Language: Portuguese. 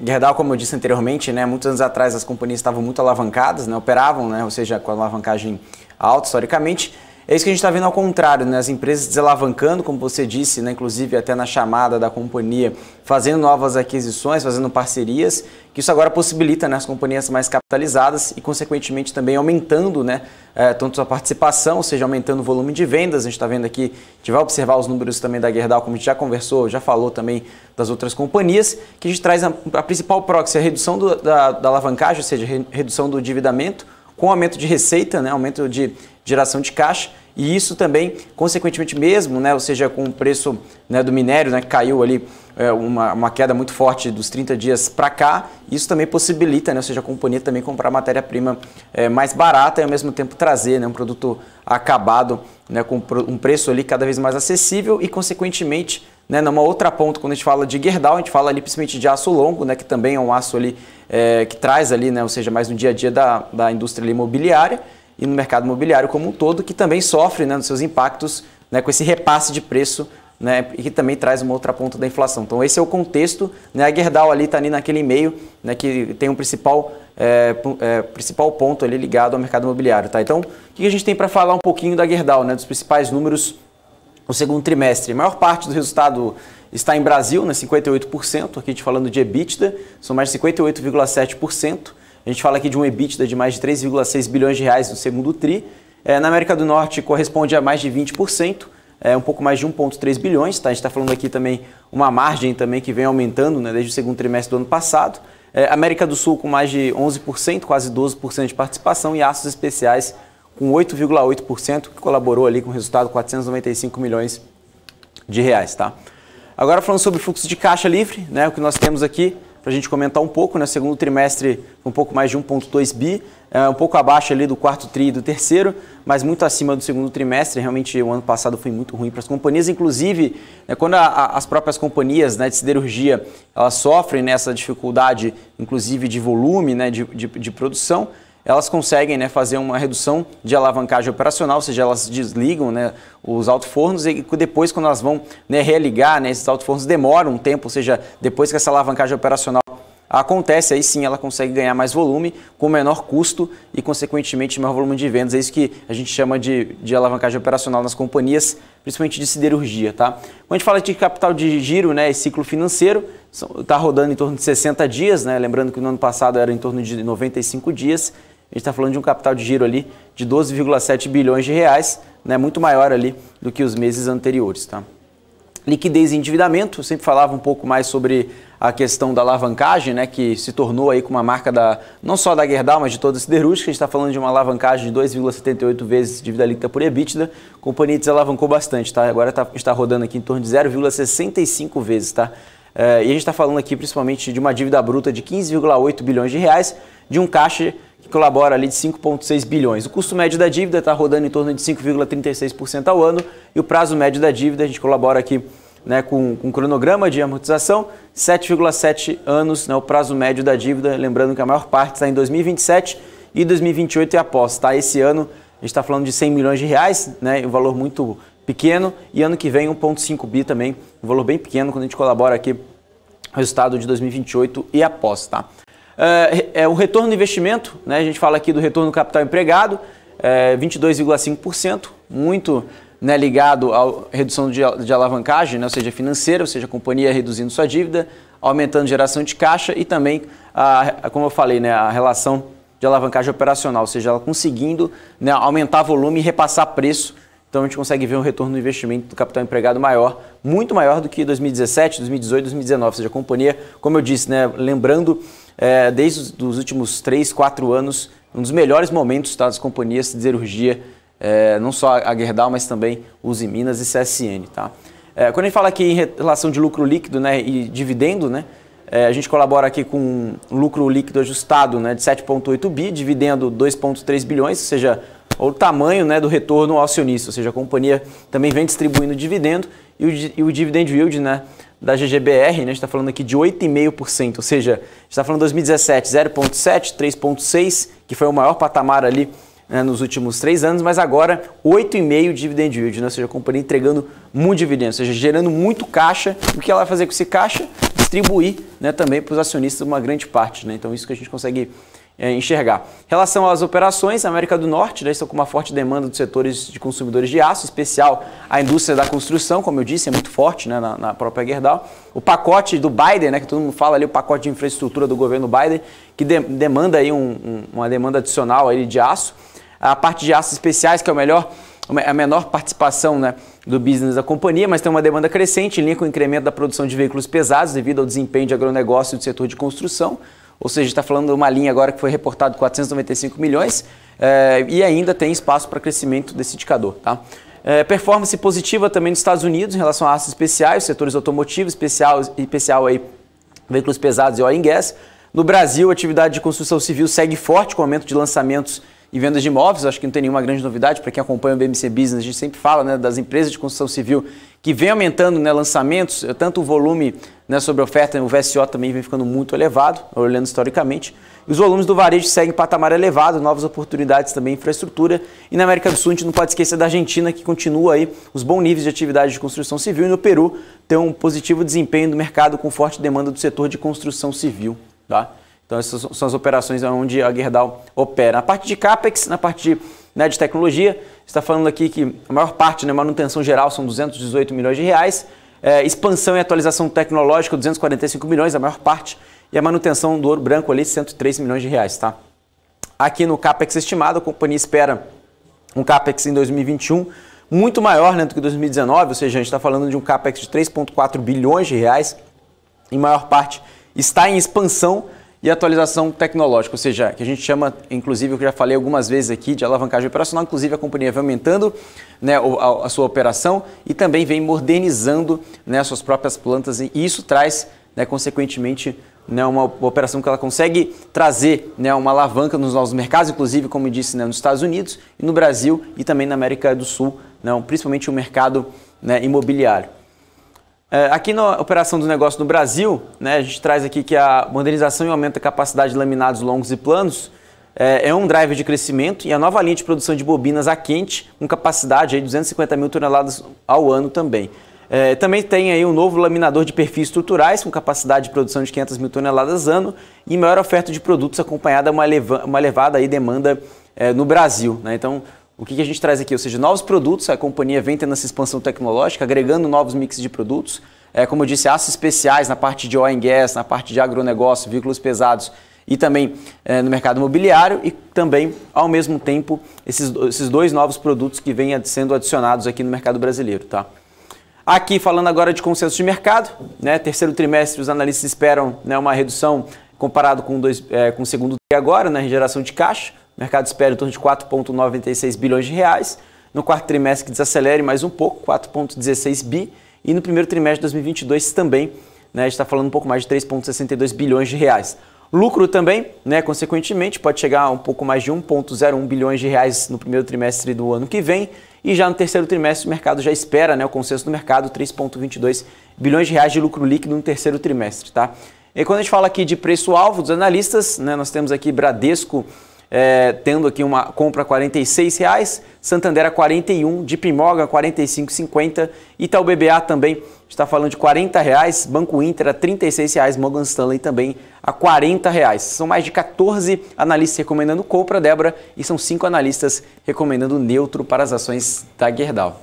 Gerdau, como eu disse anteriormente, né, muitos anos atrás as companhias estavam muito alavancadas, né, operavam, né, ou seja, com alavancagem alta historicamente. É isso que a gente está vendo ao contrário, né, as empresas desalavancando, como você disse, né, inclusive até na chamada da companhia, fazendo novas aquisições, fazendo parcerias, que isso agora possibilita, né, as companhias mais capitalizadas e, consequentemente, também aumentando, né, tanto a participação, ou seja, aumentando o volume de vendas. A gente está vendo aqui, a gente vai observar os números também da Gerdau, como a gente já conversou, já falou também das outras companhias, que a gente traz a principal proxy, a redução da alavancagem, ou seja, redução do endividamento, com aumento de receita, né, aumento de geração de caixa, e isso também, consequentemente mesmo, né, ou seja, com o preço, né, do minério, né, que caiu ali uma queda muito forte dos 30 dias para cá, isso também possibilita, né, ou seja, a companhia também comprar matéria-prima mais barata e ao mesmo tempo trazer, né, um produto acabado, né, com um preço ali cada vez mais acessível e, consequentemente, né, numa outra ponta, quando a gente fala de Gerdau, a gente fala ali principalmente de aço longo, né, que também é um aço ali que traz ali, né, ou seja, mais no dia a dia da indústria imobiliária e no mercado imobiliário como um todo, que também sofre, né, nos seus impactos, né, com esse repasse de preço, né, e que também traz uma outra ponta da inflação. Então esse é o contexto, né, a Gerdau ali está ali naquele meio, né, que tem um principal ponto ali ligado ao mercado imobiliário. Tá? Então o que a gente tem para falar um pouquinho da Gerdau, né, dos principais números no segundo trimestre? A maior parte do resultado está em Brasil, né, 58%, aqui a gente falando de EBITDA, são mais de 58,7%. A gente fala aqui de um EBITDA de mais de 3,6 bilhões de reais no segundo TRI. Na América do Norte corresponde a mais de 20%, um pouco mais de 1,3 bilhões. Tá? A gente está falando aqui também uma margem também que vem aumentando, né, desde o segundo trimestre do ano passado. América do Sul com mais de 11%, quase 12% de participação, e aços especiais com 8,8%, que colaborou ali com o resultado de 495 milhões de reais. Tá? Agora falando sobre fluxo de caixa livre, né, o que nós temos aqui, para a gente comentar um pouco, né? Segundo trimestre, um pouco mais de 1,2 bi, um pouco abaixo ali do quarto tri e do terceiro, mas muito acima do segundo trimestre. Realmente o ano passado foi muito ruim para as companhias, inclusive né, quando as próprias companhias, né, de siderurgia elas sofrem nessa dificuldade, inclusive de volume, né, de produção, elas conseguem, né, fazer uma redução de alavancagem operacional, ou seja, elas desligam, né, os alto-fornos e depois, quando elas vão, né, religar, né, esses alto-fornos demoram um tempo, ou seja, depois que essa alavancagem operacional acontece, aí sim ela consegue ganhar mais volume com menor custo e, consequentemente, maior volume de vendas. É isso que a gente chama de alavancagem operacional nas companhias, principalmente de siderurgia. Tá? Quando a gente fala de capital de giro, né, e ciclo financeiro, está rodando em torno de 60 dias, né, lembrando que no ano passado era em torno de 95 dias. A gente está falando de um capital de giro ali de 12,7 bilhões de reais, né, muito maior ali do que os meses anteriores. Tá? Liquidez e endividamento, eu sempre falava um pouco mais sobre a questão da alavancagem, né, que se tornou aí com uma marca não só da Gerdau, mas de toda a siderúrgica. A gente está falando de uma alavancagem de 2,78 vezes dívida líquida por EBITDA. A companhia desalavancou bastante, tá? Agora a gente está rodando aqui em torno de 0,65 vezes, tá? E a gente está falando aqui principalmente de uma dívida bruta de 15,8 bilhões de reais, de um caixa que colabora ali de 5,6 bilhões. O custo médio da dívida está rodando em torno de 5,36% ao ano e o prazo médio da dívida, a gente colabora aqui, né, com um cronograma de amortização, 7,7 anos, né, o prazo médio da dívida, lembrando que a maior parte está em 2027 e 2028 e após. Tá? Esse ano a gente está falando de 100 milhões de reais, né, um valor muito pequeno, e ano que vem 1,5 bi também, um valor bem pequeno quando a gente colabora aqui o resultado de 2028 e após. Tá? O retorno do investimento, né, a gente fala aqui do retorno do capital empregado, 22,5%, muito, né, ligado à redução de alavancagem, né, ou seja, financeira, ou seja, a companhia reduzindo sua dívida, aumentando geração de caixa e também, como eu falei, né, a relação de alavancagem operacional, ou seja, ela conseguindo, né, aumentar volume e repassar preço. Então a gente consegue ver um retorno do investimento do capital empregado maior, muito maior do que 2017, 2018, 2019. Ou seja, a companhia, como eu disse, né, lembrando, desde os últimos 3, 4 anos, um dos melhores momentos, tá, das companhias de siderurgia, não só a Gerdau, mas também Uzi Minas e CSN. Tá? Quando a gente fala aqui em relação de lucro líquido, né, e dividendo, né, a gente colabora aqui com um lucro líquido ajustado, né, de 7,8 bi, dividendo 2,3 bilhões, ou seja, o tamanho, né, do retorno ao acionista, ou seja, a companhia também vem distribuindo dividendo e o dividend yield, né, da GGBR, né, a gente está falando aqui de 8,5%, ou seja, a gente está falando em 2017 0,7, 3,6, que foi o maior patamar ali, né, nos últimos 3 anos, mas agora 8,5% dividend yield, né, ou seja, a companhia entregando muito dividendo, ou seja, gerando muito caixa. O que ela vai fazer com esse caixa? distribuir, né, também para os acionistas uma grande parte, né? Então isso que a gente consegue enxergar. Em relação às operações, a América do Norte, né, estão com uma forte demanda dos setores de consumidores de aço, em especial a indústria da construção, como eu disse, é muito forte, né, na própria Gerdau. O pacote do Biden, né, que todo mundo fala ali, o pacote de infraestrutura do governo Biden, que demanda aí uma demanda adicional aí de aço. A parte de aços especiais, que é a menor participação, né, do business da companhia, mas tem uma demanda crescente em linha com o incremento da produção de veículos pesados devido ao desempenho de agronegócio e do setor de construção. Ou seja, está falando de uma linha agora que foi reportado 495 milhões e ainda tem espaço para crescimento desse indicador. Tá? Performance positiva também nos Estados Unidos em relação a aços especiais, setores automotivos, especial aí, veículos pesados e oil and gas. No Brasil, a atividade de construção civil segue forte com o aumento de lançamentos e vendas de imóveis. Acho que não tem nenhuma grande novidade para quem acompanha o BMC Business. A gente sempre fala, né, das empresas de construção civil que vem aumentando, né, lançamentos, tanto o volume, né, sobre oferta, o VSO também vem ficando muito elevado, olhando historicamente. E os volumes do varejo seguem em patamar elevado, novas oportunidades também em infraestrutura. E na América do Sul a gente não pode esquecer da Argentina, que continua aí os bons níveis de atividade de construção civil. E no Peru tem um positivo desempenho do mercado com forte demanda do setor de construção civil. Tá? Então essas são as operações onde a Gerdau opera. Na parte de CAPEX, na parte de tecnologia, está falando aqui que a maior parte, né, manutenção geral, são 218 milhões de reais. Expansão e atualização tecnológica, 245 milhões, a maior parte. E a manutenção do ouro branco ali, 103 milhões de reais. Tá? Aqui no CAPEX estimado, a companhia espera um CAPEX em 2021 muito maior, né, do que 2019, ou seja, a gente está falando de um CAPEX de 3,4 bilhões de reais. Em maior parte está em expansão e atualização tecnológica, ou seja, que a gente chama, inclusive, eu já falei algumas vezes aqui, de alavancagem operacional, inclusive a companhia vem aumentando, né, a sua operação e também vem modernizando, né, as suas próprias plantas e isso traz, né, consequentemente, né, uma operação que ela consegue trazer, né, uma alavanca nos novos mercados, inclusive, como eu disse, né, nos Estados Unidos e no Brasil e também na América do Sul, né, principalmente o mercado, né, imobiliário. Aqui na operação do negócio no Brasil, né, a gente traz aqui que a modernização e aumento da capacidade de laminados longos e planos é um driver de crescimento e a nova linha de produção de bobinas a quente com capacidade de 250 mil toneladas ao ano também. Também tem aí um novo laminador de perfis estruturais com capacidade de produção de 500 mil toneladas ano e maior oferta de produtos acompanhada de uma elevada aí demanda no Brasil. Né? Então, o que a gente traz aqui? Ou seja, novos produtos, a companhia vem tendo essa expansão tecnológica, agregando novos mixes de produtos, como eu disse, aços especiais na parte de oil and gas, na parte de agronegócio, veículos pesados e também no mercado imobiliário e também, ao mesmo tempo, esses dois novos produtos que vêm sendo adicionados aqui no mercado brasileiro. Tá? Aqui, falando agora de consenso de mercado, né, terceiro trimestre os analistas esperam, né, uma redução comparado com o segundo TRI agora, na geração de caixa. O mercado espera em torno de 4,96 bilhões de reais. No quarto trimestre que desacelere mais um pouco, 4,16 bi. E no primeiro trimestre de 2022 também, né, a gente está falando um pouco mais de 3,62 bilhões de reais. Lucro também, né, consequentemente, pode chegar a um pouco mais de 1,01 bilhões de reais no primeiro trimestre do ano que vem. E já no terceiro trimestre o mercado já espera, né, o consenso do mercado, 3,22 bilhões de reais de lucro líquido no terceiro trimestre. Tá? E quando a gente fala aqui de preço-alvo dos analistas, né, nós temos aqui Bradesco tendo aqui uma compra a R$ 46, Santander a 41, JP Morgan a 45,50, Itaú BBA também está falando de R$ 40, Banco Inter a R$ 36, Morgan Stanley também a R$ 40. São mais de 14 analistas recomendando compra, Débora, e são 5 analistas recomendando neutro para as ações da Gerdau.